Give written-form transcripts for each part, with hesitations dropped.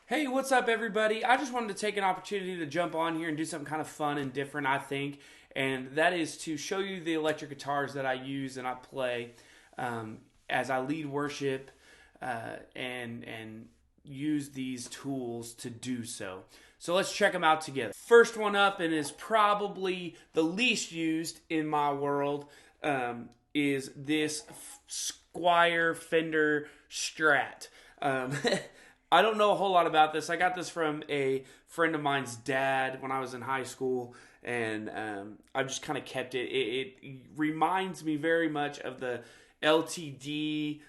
Hey, what's up, everybody? I just wanted to take an opportunity to jump on here and do something kind of fun and different, I think, and that is to show you the electric guitars that I use and I play as I lead worship and use these tools to do so. So let's check them out together. First one up, and is probably the least used in my world, is this Squire Fender Strat. I don't know a whole lot about this. I got this from a friend of mine's dad when I was in high school, and I've just kind of kept it. It reminds me very much of the LTD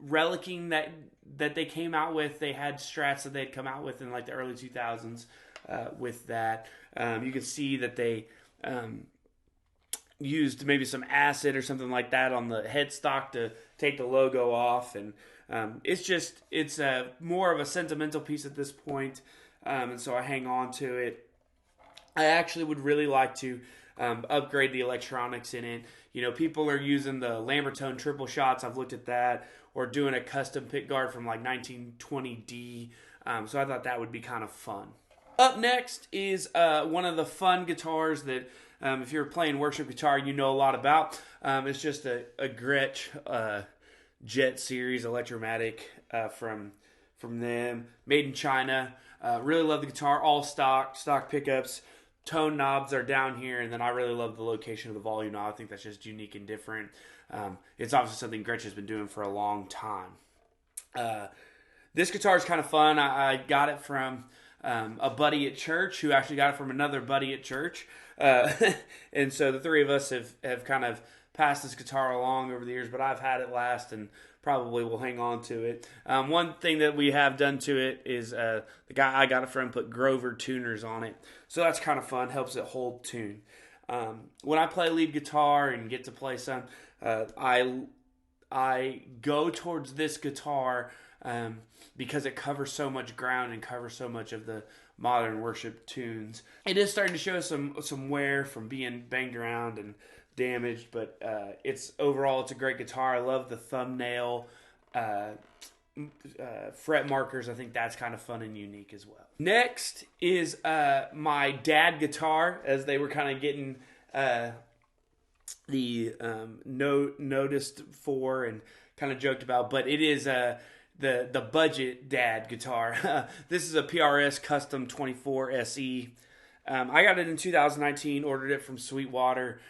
relicking that they came out with. They had strats that they'd come out with in like the early 2000s with that. You can see that they used maybe some acid or something like that on the headstock to take the logo off, and it's more of a sentimental piece at this point, and so I hang on to it. I actually would really like to upgrade the electronics in it. You know, people are using the Lambertone triple shots. I've looked at that, or doing a custom pick guard from like 1920D. So I thought that would be kind of fun. Up next is one of the fun guitars that, if you're playing worship guitar, you know a lot about. It's just a Gretsch Jet Series electromatic from them, made in China. Really love the guitar, all stock pickups. Tone knobs are down here, and then I really love the location of the volume knob. I think that's just unique and different. It's obviously something Gretsch has been doing for a long time. This guitar is kind of fun. I got it from a buddy at church who actually got it from another buddy at church. And so the three of us have kind of passed this guitar along over the years, but I've had it last and probably will hang on to it. One thing that we have done to it is the guy I got it from put Grover tuners on it. So that's kind of fun, helps it hold tune. When I play lead guitar and get to play some, I go towards this guitar because it covers so much ground and covers so much of the modern worship tunes. It is starting to show some wear from being banged around and damaged, but overall it's a great guitar. I love the thumbnail fret markers. I think that's kind of fun and unique as well. Next is my dad guitar, as they were kind of getting noticed for and kind of joked about, but it is the budget dad guitar. This is a PRS Custom 24 SE. I got it in 2019, ordered it from Sweetwater.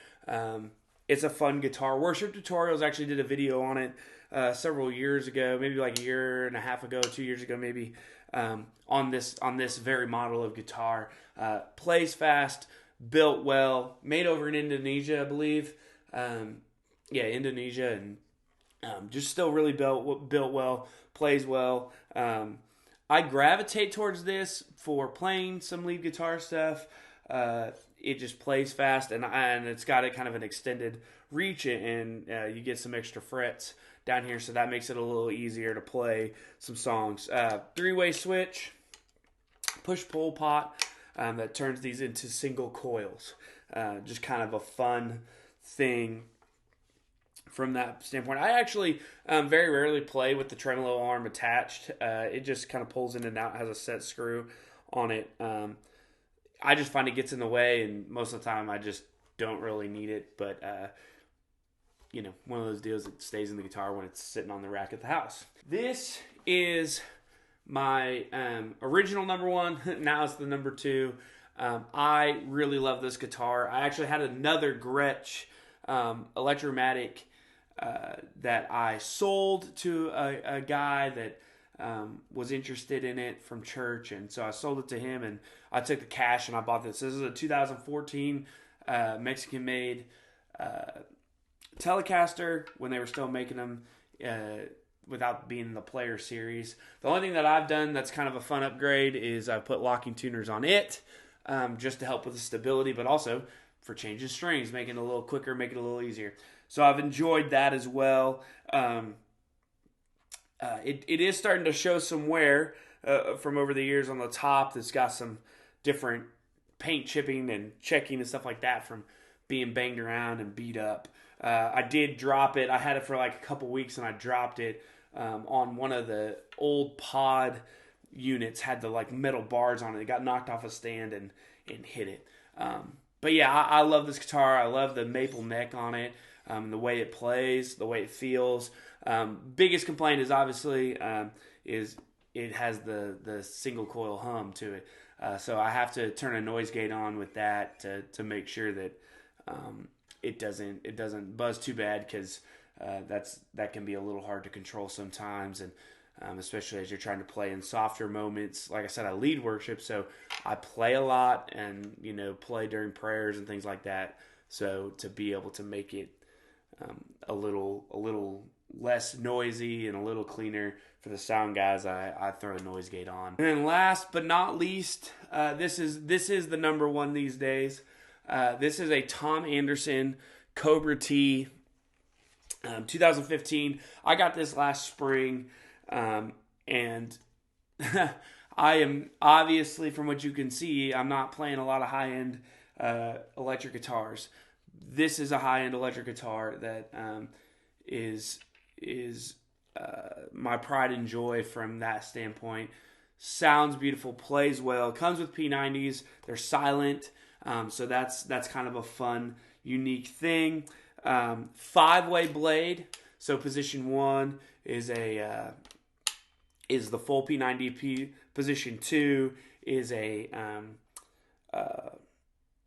It's a fun guitar. Worship Tutorials actually did a video on it several years ago, maybe like a year and a half ago, 2 years ago maybe, on this very model of guitar. Plays fast, built well, made over in Indonesia, I believe. Indonesia, and just still really built well, plays well. I gravitate towards this for playing some lead guitar stuff. It just plays fast, and it's got a kind of an extended reach, and you get some extra frets down here, so that makes it a little easier to play some songs. Three-way switch, push-pull pot that turns these into single coils. Just kind of a fun thing from that standpoint. I actually very rarely play with the tremolo arm attached. It just kind of pulls in and out, has a set screw on it. I just find it gets in the way, and most of the time I just don't really need it. But, one of those deals that stays in the guitar when it's sitting on the rack at the house. This is my original number one. Now it's the number two. I really love this guitar. I actually had another Gretsch electromatic that I sold to a guy that was interested in it from church, and so I sold it to him, and I took the cash and I bought this. This is a 2014 Mexican-made Telecaster when they were still making them without being in the player series. The only thing that I've done that's kind of a fun upgrade is I put locking tuners on it just to help with the stability, but also for changing strings, making it a little quicker, make it a little easier. So I've enjoyed that as well. It is starting to show some wear from over the years on the top. That's got some different paint chipping and checking and stuff like that from being banged around and beat up. I did drop it. I had it for like a couple weeks and I dropped it on one of the old pod units, had the like metal bars on it. It got knocked off a stand and hit it. But yeah, I love this guitar. I love the maple neck on it, the way it plays, the way it feels. Biggest complaint is obviously is it has the single coil hum to it. So I have to turn a noise gate on with that to make sure that it doesn't buzz too bad, because that can be a little hard to control sometimes, and especially as you're trying to play in softer moments. Like I said, I lead worship, so I play a lot and play during prayers and things like that. So to be able to make it a little less noisy and a little cleaner for the sound guys, I throw a noise gate on. And then last but not least, this is the number one these days. This is a Tom Anderson Cobra T, 2015. I got this last spring, and I am obviously, from what you can see, I'm not playing a lot of high-end electric guitars. This is a high-end electric guitar that is my pride and joy from that standpoint. Sounds beautiful, plays well, comes with P90s. They're silent, so that's kind of a fun, unique thing. 5-way blade. So position 1 is the full P90. Position 2 is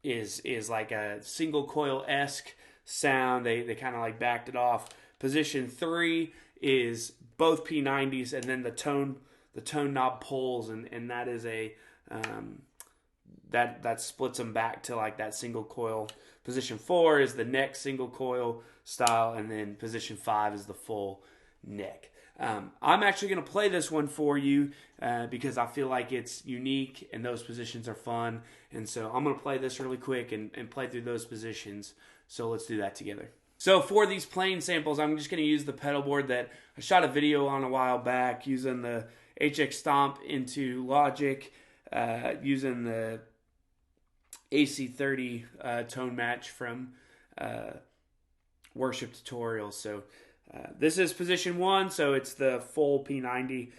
is like a single coil-esque sound. They kind of like backed it off. Position 3 is both P90s, and then the tone knob pulls, and that is that splits them back to like that single coil. Position 4 is the neck single coil style, and then position 5 is the full neck. I'm actually going to play this one for you because I feel like it's unique and those positions are fun. And so I'm going to play this really quick and play through those positions. So let's do that together. So for these playing samples, I'm just going to use the pedal board that I shot a video on a while back, using the HX Stomp into Logic, using the AC30 tone match from Worship Tutorials. So this is position 1, so it's the full P90.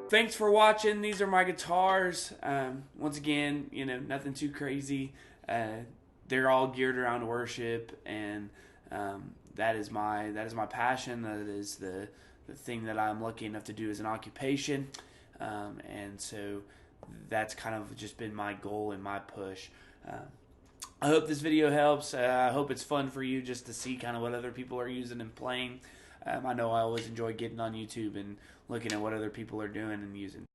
thanks for watching. These are my guitars. Once again, nothing too crazy. They're all geared around worship, and that is my passion. That is the thing that I'm lucky enough to do as an occupation, and so that's kind of just been my goal and my push. I hope this video helps. I hope it's fun for you just to see kind of what other people are using and playing. I know I always enjoy getting on YouTube and looking at what other people are doing and using.